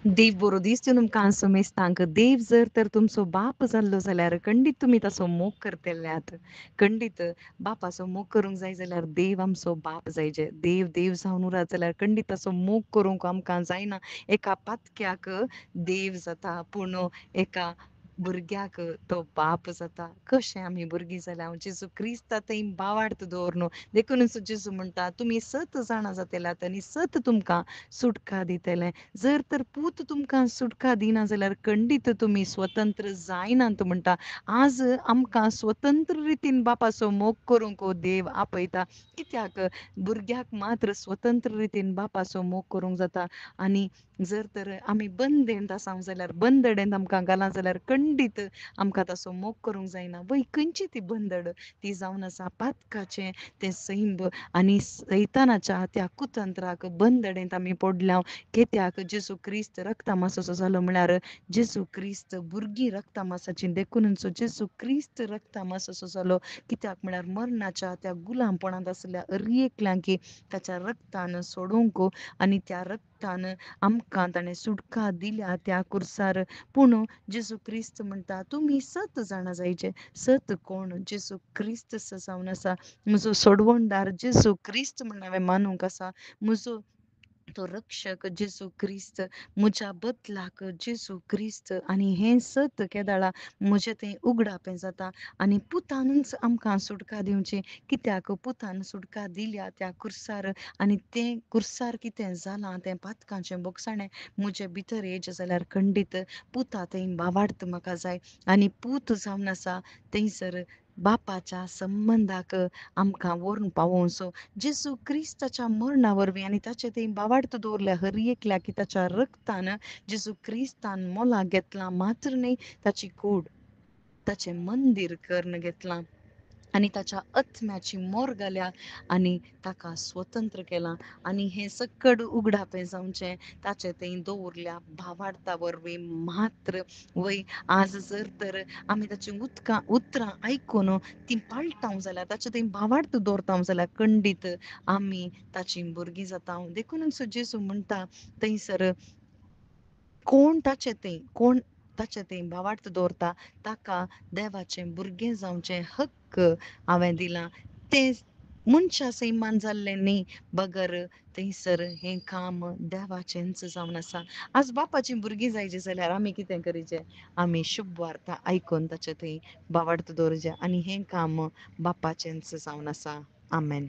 देव बरो दिसता तुमकां सुमेस्तांक देव जर तर तुमचो बाप जाल्लो जाल्यार खंडीत तुमी ताचो मोग करतल्यात. खंडीत बापाचो मोग करूंक जाय जाल्यार देव आमचो बाप जायचे. देव देव जावन उरत जाल्यार खंडीत ताचो मोग करूंक आमकां जायना. एका पातक्याक देव जाता पूण एका भुरग्याक तो बाप जाता. कशें आमी भुरगीं जाल्या जेजू क्रिस्ता थंय बावार्थ दवरन देखूनच जेजू म्हणटा तुमी 7 जाणां जातल्यात आनी 7 तुमकां सुटका दितले. जर तर पूत तुमकां सुटका दिना जाल्यार खंडीत तुमी स्वतंत्र जायनात म्हणटा. आज आमकां स्वतंत्र रितीन बापाचो मोग करूंक हो देव आपयता. कित्याक भुरग्याक मात्र स्वतंत्र रितीन बापाचो मोग करूंक जाता. आनी जर तर आमी बंदेंत आसा जाल्यार बंदडेंत आमकां घाला जाल्यार खंडीत आमकां ताचो मोग करूंक जायना. वय खंयची ती बंदड ती जावन आसा पातकाचें तें सैम आनी सैतानाच्या त्या कुतंत्राक बंदडेंत आमी पडल्या. कित्याक जेजू क्रिस्त रक्तमांसाचो जालो म्हळ्यार जेजू क्रिस्त भुरगीं रक्तमांसाची देखूनच जेजू क्रिस्त रक्तमांसाचो जालो. कित्याक म्हळ्यार मरणाच्या त्या गुलामपणांत आसल्या एकल्यांक ताच्या रक्तान सोडूंक आनी त्या रक्तान आमकां ताणें सुटका दिल्या त्या कुर्सार. पूण जेजू क्रिस्त म्हणटा तुमी 7 जाणां जायचे. 7 कोण जेजू क्रिस्त जावन आसा. म्हजो सोडवणदार जेजू क्रिस्त म्हण हांवें मानूंक आसा. म्हजो तो रक्षक जेजू क्रिस्त, म्हज्या बदलाक जेजू क्रिस्त आनी हें 7 केदाळा म्हजें तें उगडापें जाता. आनी पुतानूच आमकां सुटका दिवची. कित्याक पुतान सुटका दिल्या त्या कुर्सार आनी तें कुर्सार कितें जालां तें पातकाचें बोगसाणें म्हजे भितर येयचें जाल्यार खंडीत पुता थंय बावार्थ म्हाका जाय. आनी पूत जावन आसा थंयसर बापाच्या संबंदाक आमकां व्हरून पावोवचो. जेजू क्रिस्ताच्या मरणा वरवीं आनी ताचे थंय बावार्थ दवरल्या हर एकल्या की ताच्या रक्तान जेजू क्रिस्तान मोलाक घेतलां मात्र न्ही ताची कूड ताचें मंदीर कर्ण घेतलां. आनी ताच्या आत्म्याची मोर घाल्या आनी ताका स्वतंत्र केलां. आनी हें सकड उगडापें जावचें ताचे थंय दवरल्या भावार्था वरवीं मात्र. वय आज जर तर आमी ताचीं उतरां आयकून तीं पाळटाव जाल्यार ताचे थंय भावार्थ दवरताव जाल्यार खंडीत आमी ताचीं भुरगीं जाताव. देखूनच जेजू म्हणटा थंयसर कोण ताचे थंय भावार्थ दवरता ताका देवाचें भुरगें जावचें हक्क हांवें दिलां. तें मनशा सैमान जाल्लें न्ही बगर थंयसर हें काम देवाचेंच जावन आसा. आज बापाचीं भुरगीं जायचीं जाल्यार आमी कितें करीचें आमी शुभ वार्ता आयकून ताचे थंय भावार्थ दवरचें आनी हें काम बापाचेंच जावन आसा. आमेन.